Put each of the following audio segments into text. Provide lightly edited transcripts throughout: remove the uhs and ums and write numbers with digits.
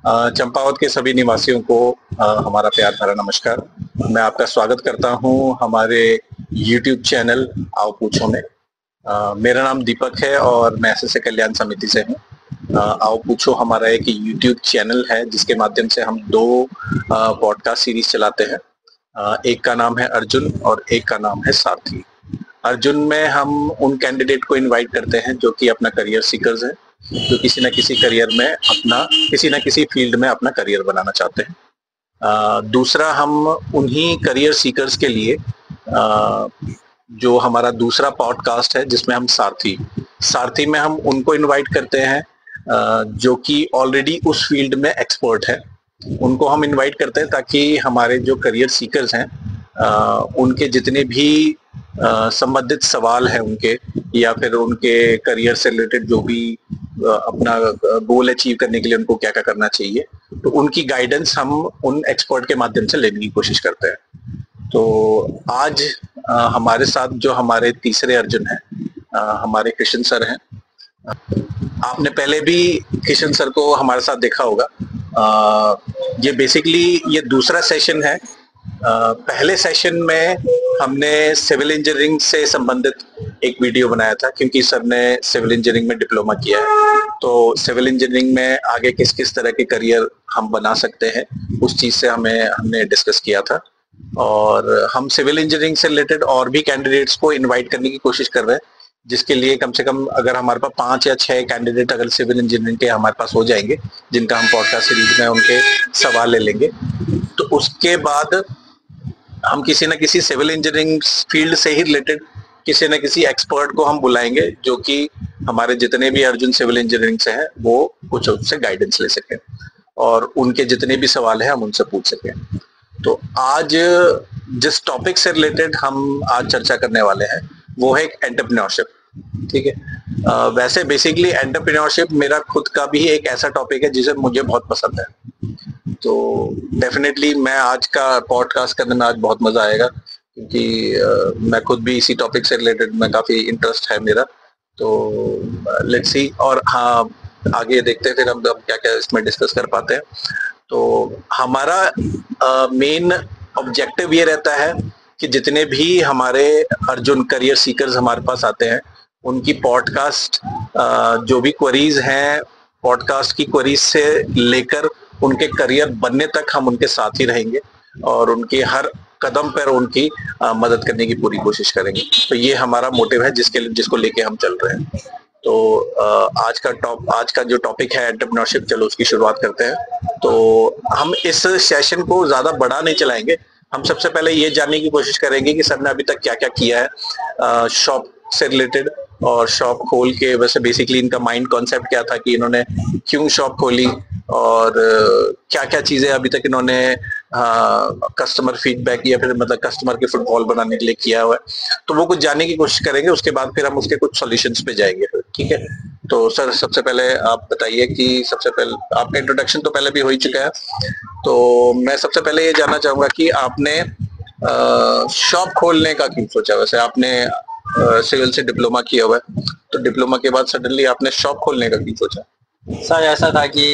चंपावत के सभी निवासियों को हमारा प्यार भरा नमस्कार। मैं आपका स्वागत करता हूं हमारे YouTube चैनल आओ पूछो में। मेरा नाम दीपक है और मैं एसएसए कल्याण समिति से हूं। आओ पूछो हमारा एक YouTube चैनल है जिसके माध्यम से हम दो पॉडकास्ट सीरीज चलाते हैं। एक का नाम है अर्जुन और एक का नाम है सारथी। अर्जुन में हम उन कैंडिडेट को इनवाइट करते हैं जो कि अपना करियर सीकर्स है, जो किसी न किसी करियर में अपना किसी न किसी फील्ड में अपना करियर बनाना चाहते हैं। दूसरा हम उन्हीं करियर सीकर्स के लिए जो हमारा दूसरा पॉडकास्ट है जिसमें हम सारथी में हम उनको इनवाइट करते हैं जो कि ऑलरेडी उस फील्ड में एक्सपर्ट है। उनको हम इनवाइट करते हैं ताकि हमारे जो करियर सीकर्स हैं उनके जितने भी संबंधित सवाल हैं उनके या फिर उनके करियर से रिलेटेड जो भी अपना गोल अचीव करने के लिए उनको क्या क्या करना चाहिए, तो उनकी गाइडेंस हम उन एक्सपर्ट के माध्यम से लेने की कोशिश करते हैं। तो आज हमारे साथ जो हमारे तीसरे अर्जुन हैं हमारे किशन सर हैं। आपने पहले भी किशन सर को हमारे साथ देखा होगा। ये बेसिकली ये दूसरा सेशन है। पहले सेशन में हमने सिविल इंजीनियरिंग से संबंधित एक वीडियो बनाया था क्योंकि सर ने सिविल इंजीनियरिंग में डिप्लोमा किया है, तो सिविल इंजीनियरिंग में आगे किस किस तरह के करियर हम बना सकते हैं उस चीज से हमने डिस्कस किया था। और हम सिविल इंजीनियरिंग से रिलेटेड और भी कैंडिडेट्स को इन्वाइट करने की कोशिश कर रहे हैं, जिसके लिए कम से कम अगर हमारे पास 5 या 6 कैंडिडेट अगर सिविल इंजीनियरिंग के हमारे पास हो जाएंगे जिनका हम पॉडकास्ट सीरीज में उनके सवाल ले लेंगे, तो उसके बाद हम किसी न किसी सिविल इंजीनियरिंग फील्ड से ही रिलेटेड किसी न किसी एक्सपर्ट को हम बुलाएंगे जो कि हमारे जितने भी अर्जुन सिविल इंजीनियरिंग से हैं वो कुछ उससे गाइडेंस ले सकें और उनके जितने भी सवाल हैं हम उनसे पूछ सकें। तो आज जिस टॉपिक से रिलेटेड हम आज चर्चा करने वाले हैं वो है एंटरप्रेन्योरशिप। ठीक है। वैसे बेसिकली एंटरप्रेन्योरशिप मेरा खुद का भी एक ऐसा टॉपिक है जिसे मुझे बहुत पसंद है, तो डेफिनेटली मैं आज का पॉडकास्ट करने में आज बहुत मजा आएगा क्योंकि मैं खुद भी इसी टॉपिक से रिलेटेड में काफी इंटरेस्ट है मेरा। तो लेट्स सी, और हाँ आगे देखते हैं फिर हम क्या क्या इसमें डिस्कस कर पाते हैं। तो हमारा मेन ऑब्जेक्टिव ये रहता है कि जितने भी हमारे अर्जुन करियर सीकर्स हमारे पास आते हैं उनकी पॉडकास्ट जो भी क्वेरीज हैं, पॉडकास्ट की क्वेरीज से लेकर उनके करियर बनने तक हम उनके साथ ही रहेंगे और उनके हर कदम पर उनकी मदद करने की पूरी कोशिश करेंगे। तो ये हमारा मोटिव है जिसको लेके हम चल रहे हैं। तो आज का जो टॉपिक है एंटरप्रेन्योरशिप, चलो उसकी शुरुआत करते हैं। तो हम इस सेशन को ज्यादा बड़ा नहीं चलाएंगे। हम सबसे पहले ये जानने की कोशिश करेंगे कि सर ने अभी तक क्या क्या किया है शॉप से रिलेटेड, और शॉप खोल के वैसे बेसिकली इनका माइंड कॉन्सेप्ट क्या था कि इन्होंने क्यों शॉप खोली और क्या क्या चीजें अभी तक इन्होंने कस्टमर फीडबैक या फिर मतलब कस्टमर के फुटबॉल बनाने के लिए किया हुआ है। तो वो कुछ जानने की कोशिश करेंगे, उसके बाद फिर हम उसके कुछ सॉल्यूशंस पे जाएंगे। ठीक है। तो सर सबसे पहले आप बताइए कि सबसे पहले आपका इंट्रोडक्शन तो पहले भी हो ही चुका है, तो मैं सबसे पहले ये जानना चाहूंगा कि आपने शॉप खोलने का क्यों सोचा। वैसे आपने सिविल से डिप्लोमा किया हुआ है, तो डिप्लोमा के बाद सडनली आपने शॉप खोलने का क्यों सोचा। सर ऐसा था कि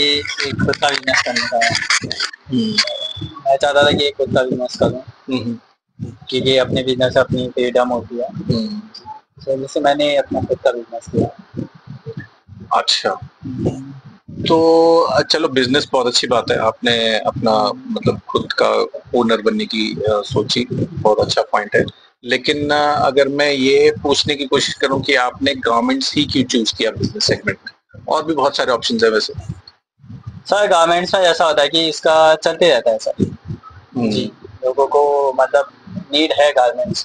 एक खुद का बिजनेस करने का मैं चाहता था कि एक खुद का बिजनेस करूं क्योंकि अपने बिजनेस अपनी फ्रीडम होती है, तो जैसे मैंने अपना खुद का बिजनेस किया। अच्छा, तो चलो बिजनेस बहुत अच्छी बात है, आपने अपना मतलब खुद का ओनर बनने की सोची, बहुत अच्छा पॉइंट है। लेकिन अगर मैं ये पूछने की कोशिश करूं कि आपने गारमेंट्स ही क्यों चूज किया बिजनेस सेगमेंट में, और भी बहुत सारे ऑप्शंस है वैसे। सर गारमेंट्स में ऐसा होता है कि इसका चलते रहता है सर जी, लोगों को मतलब नीड है गारमेंट्स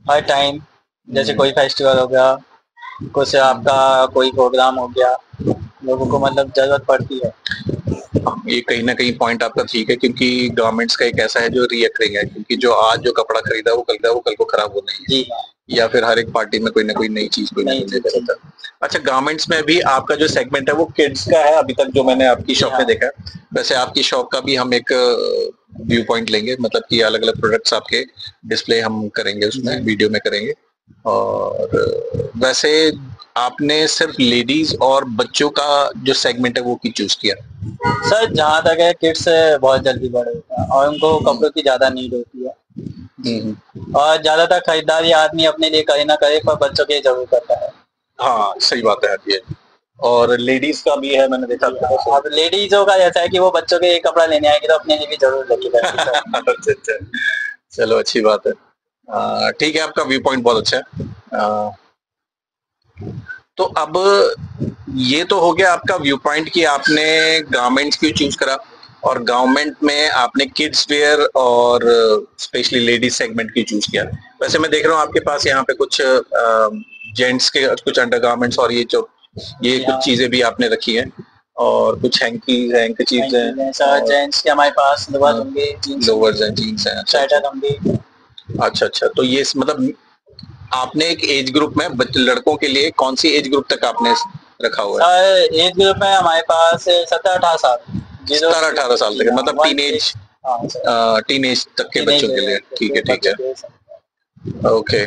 हर टाइम। जैसे कोई फेस्टिवल हो गया, कुछ आपका कोई प्रोग्राम हो गया, लोगों को मतलब जरूरत पड़ती है। ये कहीं ना कहीं पॉइंट आपका ठीक है क्योंकि गारमेंट्स का एक ऐसा है जो रिकरिंग है, क्योंकि जो आज जो कपड़ा खरीदा वो कल को खराब होना ही है, या फिर हर एक पार्टी में कोई ना कोई नई चीज कोई नहीं लेता रहता है। अच्छा, गारमेंट्स में भी आपका जो सेगमेंट है वो किड्स का है अभी तक जो मैंने आपकी शॉप में देखा है। वैसे आपकी शॉप का भी हम एक व्यू पॉइंट लेंगे, मतलब कि अलग अलग प्रोडक्ट्स आपके डिस्प्ले हम करेंगे उसमें वीडियो में करेंगे। और वैसे आपने सिर्फ लेडीज और बच्चों का जो सेगमेंट है वो क्यों चूज किया? सर जहाँ तक है किड्स बहुत जल्दी बड़े होते हैं और उनको कपड़ों की ज्यादा नीड होती है जी। और ज्यादातर खरीदारी आदमी अपने लिए करे ना करे पर बच्चों के लिए जरूर करता है। हाँ सही बात है ये। और लेडीज का भी है, मैंने देखा आपके पास। अब लेडीजों का ऐसा है कि वो बच्चों के कपड़ा लेने आएगी तो अपने लिए भी जरूर लेके जाएगी सर। अच्छा अच्छा, चलो अच्छी बात है। ठीक है, आपका व्यू पॉइंट बहुत अच्छा है। तो अब ये तो हो गया आपका व्यू पॉइंट कि आपने गारमेंट्स क्यों चूज करा, और गारमेंट में आपने किड्स वेयर और स्पेशली लेडीज सेगमेंट क्यों चूज किया। वैसे मैं देख रहा हूँ आपके पास यहाँ पे कुछ जेंट्स के कुछ अंडरगारमेंट्स और ये कुछ चीजें भी आपने रखी हैं, और कुछ हैंकीज हैं, हैंकीचीव्स हैं। सर जेंट्स के हमारे पास लोअर होंगे, लोअर्स हैं, जीन्स हैं। स्वेटर होंगे। अच्छा अच्छा, तो ये मतलब आपने एक एज ग्रुप में लड़कों के लिए कौन सी एज ग्रुप तक आपने रखा हुआ है? सर एज ग्रुप में हमारे पास 17-18 साल। 17-18 साल तक, मतलब टीनेज तक के बच्चों के लिए। ठीक है ठीक है, ओके।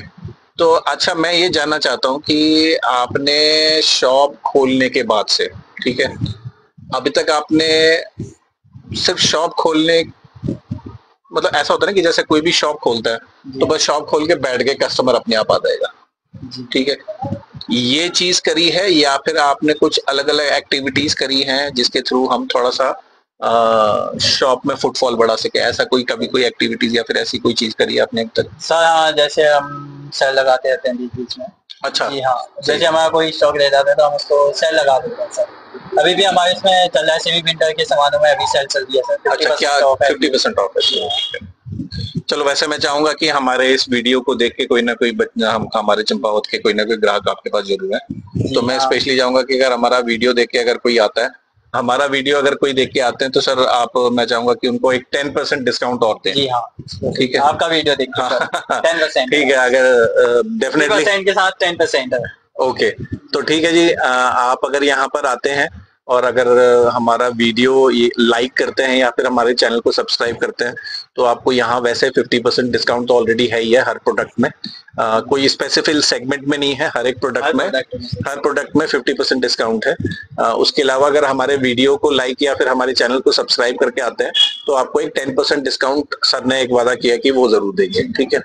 तो अच्छा, मैं ये जानना चाहता हूँ कि आपने शॉप खोलने के बाद से, ठीक है, अभी तक आपने सिर्फ शॉप खोलने, मतलब ऐसा होता है ना कि जैसे कोई भी शॉप खोलता है तो बस शॉप खोल के बैठ गए, कस्टमर अपने आप आ जाएगा, ठीक है, ये चीज करी है या फिर आपने कुछ अलग अलग एक्टिविटीज करी हैं जिसके थ्रू हम थोड़ा सा शॉप में फुटफॉल बढ़ा सके? ऐसा कोई कभी कोई एक्टिविटीज या फिर ऐसी कोई चीज करी है आपने अब तक? सर हाँ, जैसे हम सेल लगाते रहते हैं बीच बीच में। अच्छा जी हाँ, जैसे हमारा कोई स्टॉक रह जाता है तो हम उसको सेल लगा देते हैं सर। अभी भी हमारे इसमें चल रहा है, सेमी विंटर के सामानों में अभी सेल चल रही है सर। अच्छा, क्या 50% ऑफ है? चलो, वैसे मैं चाहूंगा कि हमारे इस वीडियो को देख के कोई ना कोई हम हमारे चंपावत के कोई ना कोई ग्राहक आपके पास जरूर है, तो मैं स्पेशली चाहूंगा कि अगर हमारा वीडियो देख के अगर कोई आता है, हमारा वीडियो अगर कोई देख के आते हैं तो सर आप, मैं चाहूंगा कि उनको एक 10% डिस्काउंट और दें। जी हाँ, ठीक है, आपका वीडियो देख के सर 10%। ठीक है, अगर डेफिनेटली 10% के साथ 10% है। ओके, तो ठीक है जी, आप अगर यहाँ पर आते हैं और अगर हमारा वीडियो ये लाइक करते हैं या फिर हमारे चैनल को सब्सक्राइब करते हैं तो आपको यहाँ वैसे 50% डिस्काउंट तो ऑलरेडी है ही है हर प्रोडक्ट में। कोई स्पेसिफिक सेगमेंट में नहीं है, हर एक प्रोडक्ट में, हर प्रोडक्ट में 50% डिस्काउंट है। उसके अलावा अगर हमारे वीडियो को लाइक या फिर हमारे चैनल को सब्सक्राइब करके आते हैं तो आपको एक 10% डिस्काउंट सर ने एक वादा किया कि वो जरूर देंगे, ठीक है।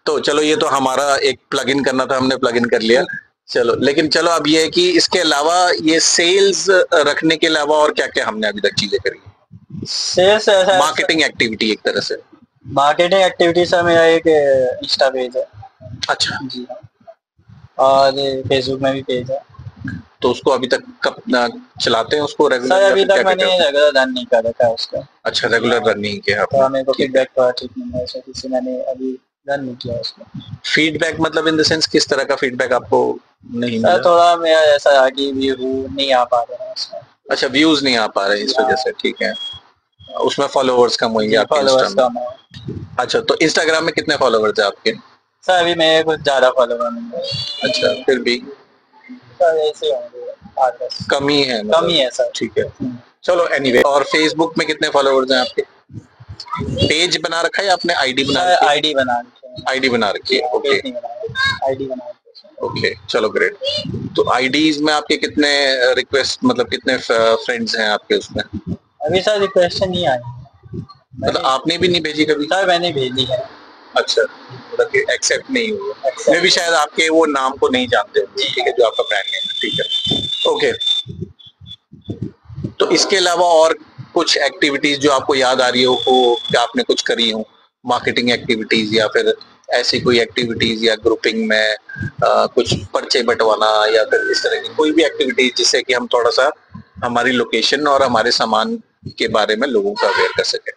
तो चलो, ये तो हमारा एक प्लग इन करना था, हमने प्लग इन कर लिया। चलो, लेकिन चलो अब ये है कि इसके अलावा ये सेल्स रखने के अलावा और क्या क्या हमने अभी तक चीजें करी? सेल्स मार्केटिंग एक्टिविटी एक तरह से। मार्केटिंग एक्टिविटी सर मेरा एक इंस्टा पेज है। अच्छा जी हाँ, और फेसबुक में भी पेज है। तो उसको अभी तक कब चलाते हैं उसको रेगुलर? सर अभी तक मैंने रेगुलर रन नहीं कर रखा है उसका। अच्छा, रेगुलर रन नहीं किया तो आपने? मेरे को फीडबैक का ठीक नहीं है, इसलिए मैंने अभी रन नहीं किया उसको। फीडबैक मतलब इन द सेंस किस तरह का फीडबैक आपको नहीं मिला? सर थोड़ा मेरा ऐसा है कि व्यू नहीं आ पा रहे हैं उसमें। अच्छा, व्यूज नहीं आ पा रहे इस वजह से, ठीक है। उसमें फॉलोवर्स कम होंगे आपके इंस्टा में? अच्छा, तो इंस्टाग्राम में कितने फॉलोवर्स है आपके? सर अभी मेरे कुछ ज्यादा फॉलोवर नहीं है। अच्छा, फिर भी सर ऐसे होंगे 8-10। कमी है, कम ही है सर। ठीक है, चलो एनीवे। और फेसबुक में कितने फॉलोवर्स हैं आपके? पेज बना रखा है या आपने आईडी बना रखी है? आईडी बना रखी है। आईडी बना रखी है, ओके आईडी बना रखी है। ओके, चलो ग्रेट। तो आईडीज में आपके कितने रिक्वेस्ट, मतलब कितने फ्रेंड्स हैं आपके उसमें? अभी सर रिक्वेस्ट नहीं आई। मतलब आपने भी नहीं भेजी कभी? सर मैंने भेजी है। अच्छा, मतलब कि एक्सेप्ट नहीं हुआ। मैं भी शायद आपके वो नाम को नहीं जानते होंगे, ठीक है, जो आपका ब्रांड नेम है, ठीक है, ओके। तो इसके अलावा और कुछ एक्टिविटीज जो आपको याद आ रही हो क्या आपने कुछ करी हो, मार्केटिंग एक्टिविटीज या फिर ऐसी कोई एक्टिविटीज या ग्रुपिंग में कुछ पर्चे बंटवाना या फिर इस तरह की कोई भी एक्टिविटीज जिससे कि हम थोड़ा सा हमारी लोकेशन और हमारे सामान के बारे में लोगों को अवेयर कर सके?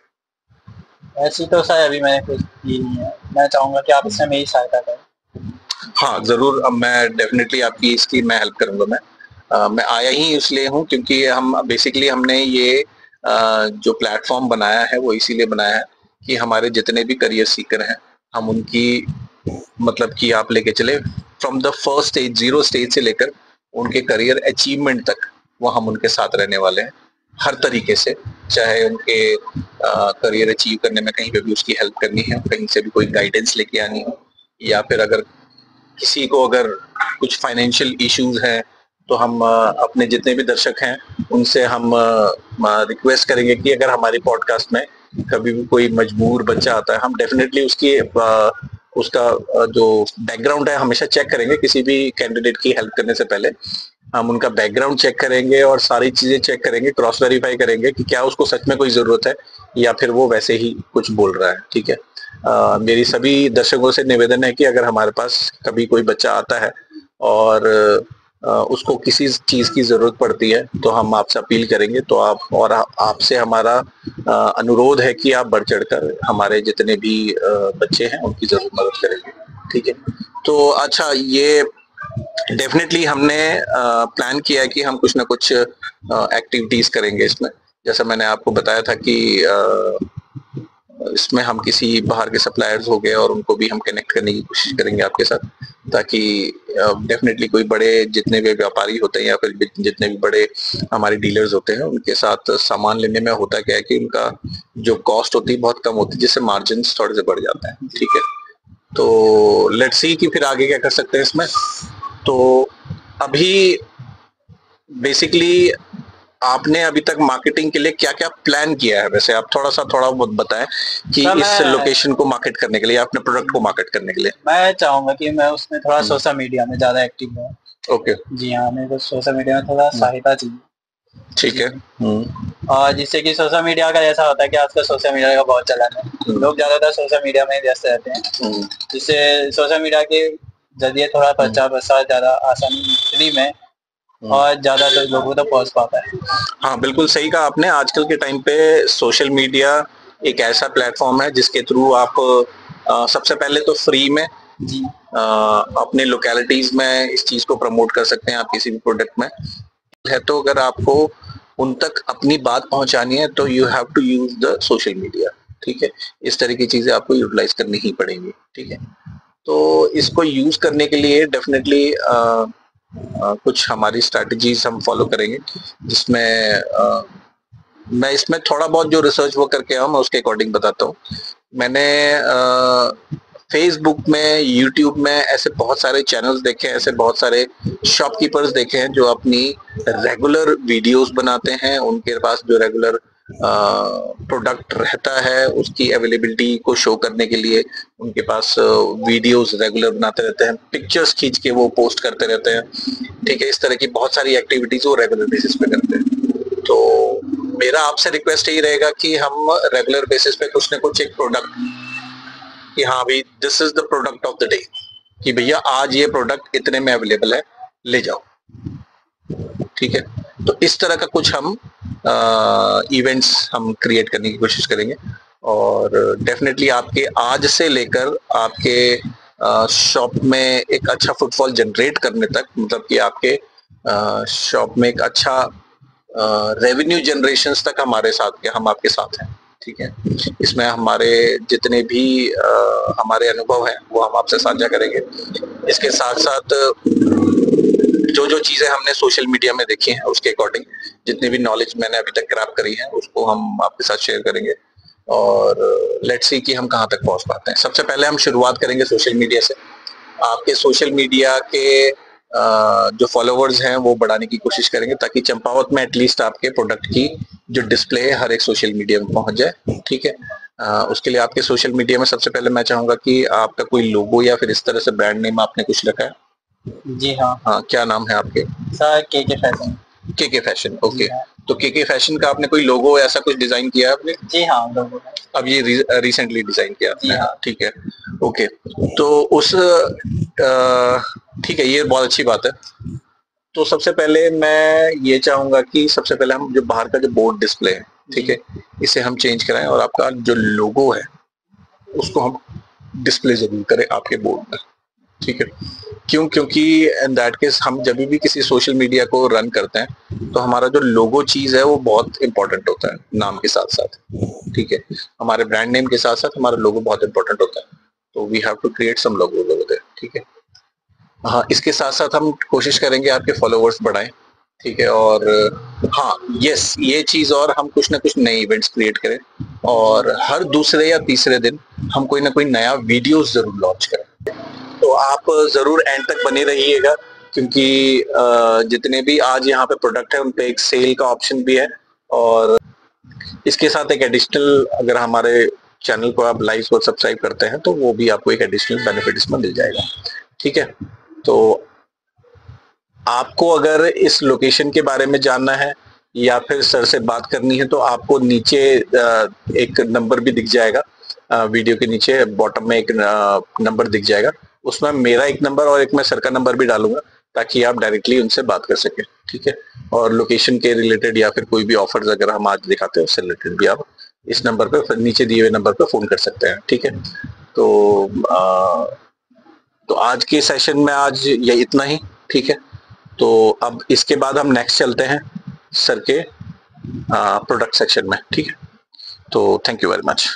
ऐसी तो सर अभी मैंने कुछ की नहीं है। मैं चाहूंगा कि आप इसमें मेरी सहायता करें। हाँ जरूर, अब मैं डेफिनेटली आपकी इसकी मैं हेल्प करूंगा। मैं आया ही इसलिए हूँ क्योंकि हम बेसिकली हमने ये जो प्लेटफॉर्म बनाया है वो इसीलिए बनाया है कि हमारे जितने भी करियर सीकर हैं हम उनकी, मतलब कि आप लेके चले from the first stage, 0 stage से लेकर उनके करियर अचीवमेंट तक, वो हम उनके साथ रहने वाले हैं हर तरीके से। चाहे उनके करियर अचीव करने में कहीं पे भी उसकी हेल्प करनी है, कहीं से भी कोई गाइडेंस लेके आनी हो, या फिर अगर किसी को अगर कुछ फाइनेंशियल इश्यूज हैं तो हम अपने जितने भी दर्शक हैं उनसे हम रिक्वेस्ट करेंगे कि अगर हमारी पॉडकास्ट में कभी भी कोई मजबूर बच्चा आता है, हम डेफिनेटली उसका जो बैकग्राउंड है हमेशा चेक करेंगे। किसी भी कैंडिडेट की हेल्प करने से पहले हम उनका बैकग्राउंड चेक करेंगे और सारी चीजें चेक करेंगे, क्रॉस वेरीफाई करेंगे कि क्या उसको सच में कोई जरूरत है या फिर वो वैसे ही कुछ बोल रहा है। ठीक है। मेरी सभी दर्शकों से निवेदन है कि अगर हमारे पास कभी कोई बच्चा आता है और उसको किसी चीज की जरूरत पड़ती है तो हम आपसे अपील करेंगे, तो आपसे हमारा अनुरोध है कि आप बढ़ चढ़कर हमारे जितने भी बच्चे हैं उनकी जरूर मदद करेंगे। ठीक है। तो अच्छा, ये डेफिनेटली हमने प्लान किया है कि हम कुछ ना कुछ एक्टिविटीज करेंगे इसमें। जैसा मैंने आपको बताया था कि इसमें हम किसी बाहर के सप्लायर्स हो गए और उनको भी हम कनेक्ट करने की कोशिश करेंगे आपके साथ, ताकि डेफिनेटली कोई बड़े जितने भी व्यापारी होते हैं या फिर जितने भी बड़े हमारे डीलर्स होते हैं उनके साथ सामान लेने में होता क्या है कि उनका जो कॉस्ट होती है बहुत कम होती है, जिससे मार्जिन थोड़े से बढ़ जाते हैं। ठीक है। तो लेट्स सी कि फिर आगे क्या कर सकते हैं इसमें। तो अभी बेसिकली आपने अभी तक मार्केटिंग के लिए क्या क्या प्लान किया है? वैसे आप थोड़ा बहुत बताएं कि इस लोकेशन को मार्केट करने के लिए, अपने प्रोडक्ट को मार्केट करने के लिए। मैं चाहूंगा कि मैं उसमें थोड़ा सोशल मीडिया में ज्यादा एक्टिव हूँ। ओके। जी हाँ, मेरे को सोशल मीडिया में थोड़ा सहायता चाहिए। ठीक है। और जिससे कि सोशल मीडिया का ऐसा होता है कि आजकल सोशल मीडिया का बहुत चलन है, लोग ज्यादातर सोशल मीडिया में व्यस्त रहते हैं, जिससे सोशल मीडिया के जरिए थोड़ा प्रचार प्रसार ज्यादा आसानी फ्री में और ज्यादातर लोगों तक पहुंच पाता है। हाँ, बिल्कुल सही कहा आपने। आजकल के टाइम पे सोशल मीडिया एक ऐसा प्लेटफॉर्म है जिसके थ्रू आप सबसे पहले तो फ्री में जी अपने लोकेलिटीज में इस चीज को प्रमोट कर सकते हैं। आप किसी भी प्रोडक्ट में है तो अगर आपको उन तक अपनी बात पहुंचानी है तो you have to use the social media. ठीक है। इस तरह की चीजें आपको यूटिलाइज करनी ही पड़ेंगी। ठीक है। तो इसको यूज करने के लिए डेफिनेटली कुछ हमारी स्ट्रैटेजीज हम फॉलो करेंगे, जिसमें मैं इसमें थोड़ा बहुत जो रिसर्च वो करके आया मैं उसके अकॉर्डिंग बताता हूँ। मैंने फेसबुक में, यूट्यूब में ऐसे बहुत सारे चैनल्स देखे हैं, ऐसे बहुत सारे शॉपकीपर्स देखे हैं जो अपनी रेगुलर वीडियोस बनाते हैं। उनके पास जो रेगुलर प्रोडक्ट रहता है उसकी अवेलेबिलिटी को शो करने के लिए उनके पास वीडियोस रेगुलर बनाते रहते हैं, पिक्चर्स खींच के वो पोस्ट करते रहते हैं। ठीक है। इस तरह की बहुत सारी एक्टिविटीज वो रेगुलर बेसिस पे करते हैं। तो मेरा आपसे रिक्वेस्ट यही रहेगा कि हम रेगुलर बेसिस पे कुछ ना कुछ एक प्रोडक्ट, कि हाँ भाई this is the product of the day, कि भैया आज ये प्रोडक्ट इतने में अवेलेबल है, ले जाओ। ठीक है। तो इस तरह का कुछ हम इवेंट्स हम क्रिएट करने की कोशिश करेंगे और डेफिनेटली आपके आज से लेकर आपके शॉप में एक अच्छा फुटफॉल जनरेट करने तक, मतलब कि आपके शॉप में एक अच्छा रेवेन्यू जनरेशन तक हमारे साथ, हम आपके साथ हैं। ठीक है। इसमें हमारे जितने भी हमारे अनुभव हैं वो हम आपसे साझा करेंगे। इसके साथ साथ जो जो चीजें हमने सोशल मीडिया में देखी हैं उसके अकॉर्डिंग जितनी भी नॉलेज मैंने अभी तक ग्रैब करी है उसको हम आपके साथ शेयर करेंगे और लेट्स सी कि हम कहाँ तक पहुंच पाते हैं। सबसे पहले हम शुरुआत करेंगे सोशल मीडिया से। आपके सोशल मीडिया के जो फॉलोवर्स हैं वो बढ़ाने की कोशिश करेंगे ताकि चंपावत में एटलीस्ट आपके प्रोडक्ट की जो डिस्प्ले है हर एक सोशल मीडिया में पहुंच जाए। ठीक है। उसके लिए आपके सोशल मीडिया में सबसे पहले मैं चाहूंगा कि आपका कोई लोगो या फिर इस तरह से ब्रांड नेम आपने कुछ रखा है? जी हाँ। हाँ, क्या नाम है आपके? Sir KK fashion. KK fashion. Okay. तो केके फैशन का आपने कोई लोगो ऐसा कुछ डिजाइन किया है आपने? जी हाँ, लोगो है। अब ये रिसेंटली डिजाइन किया आपने? हाँ। ठीक है। ओके। तो उस ठीक है, ये बहुत अच्छी बात है। तो सबसे पहले मैं ये चाहूंगा कि सबसे पहले हम जो बाहर का जो बोर्ड डिस्प्ले है, ठीक है, इसे हम चेंज कराएं और आपका जो लोगो है उसको हम डिस्प्ले जरूर करें आपके बोर्ड में। ठीक है। क्यों? क्योंकि इन दैट केस हम जब भी किसी सोशल मीडिया को रन करते हैं तो हमारा जो लोगो चीज है वो बहुत इंपॉर्टेंट होता है नाम के साथ साथ। ठीक है। हमारे ब्रांड नेम के साथ साथ हमारा लोगो बहुत इंपॉर्टेंट होता है, तो we have to create some logo over there. ठीक है। हाँ, इसके साथ साथ हम कोशिश करेंगे आपके फॉलोवर्स बढ़ाएं। ठीक है। और हाँ, यस, ये चीज और हम कुछ ना कुछ नए इवेंट्स क्रिएट करें और हर दूसरे या तीसरे दिन हम कोई ना कोई नया वीडियोस जरूर लॉन्च करें। तो आप जरूर एंड तक बने रहिएगा, क्योंकि जितने भी आज यहाँ पे प्रोडक्ट है उन पे एक सेल का ऑप्शन भी है, और इसके साथ एक एडिशनल, अगर हमारे चैनल को आप लाइक और सब्सक्राइब करते हैं तो वो भी आपको एक एडिशनल बेनिफिट इसमें मिल जाएगा। ठीक है, तो आपको अगर इस लोकेशन के बारे में जानना है या फिर सर से बात करनी है तो आपको नीचे एक नंबर भी दिख जाएगा, वीडियो के नीचे बॉटम में एक नंबर दिख जाएगा, उसमें मेरा एक नंबर और एक मैं सर का नंबर भी डालूंगा ताकि आप डायरेक्टली उनसे बात कर सके। ठीक है, और लोकेशन के रिलेटेड या फिर कोई भी ऑफर्स अगर हम आज दिखाते हैं उससे रिलेटेड भी आप इस नंबर पे, नीचे दिए हुए नंबर पे फोन कर सकते हैं। ठीक है, तो आज के सेशन में आज ये इतना ही। ठीक है, तो अब इसके बाद हम नेक्स्ट चलते हैं सर के प्रोडक्ट सेक्शन में। ठीक है, तो थैंक यू वेरी मच।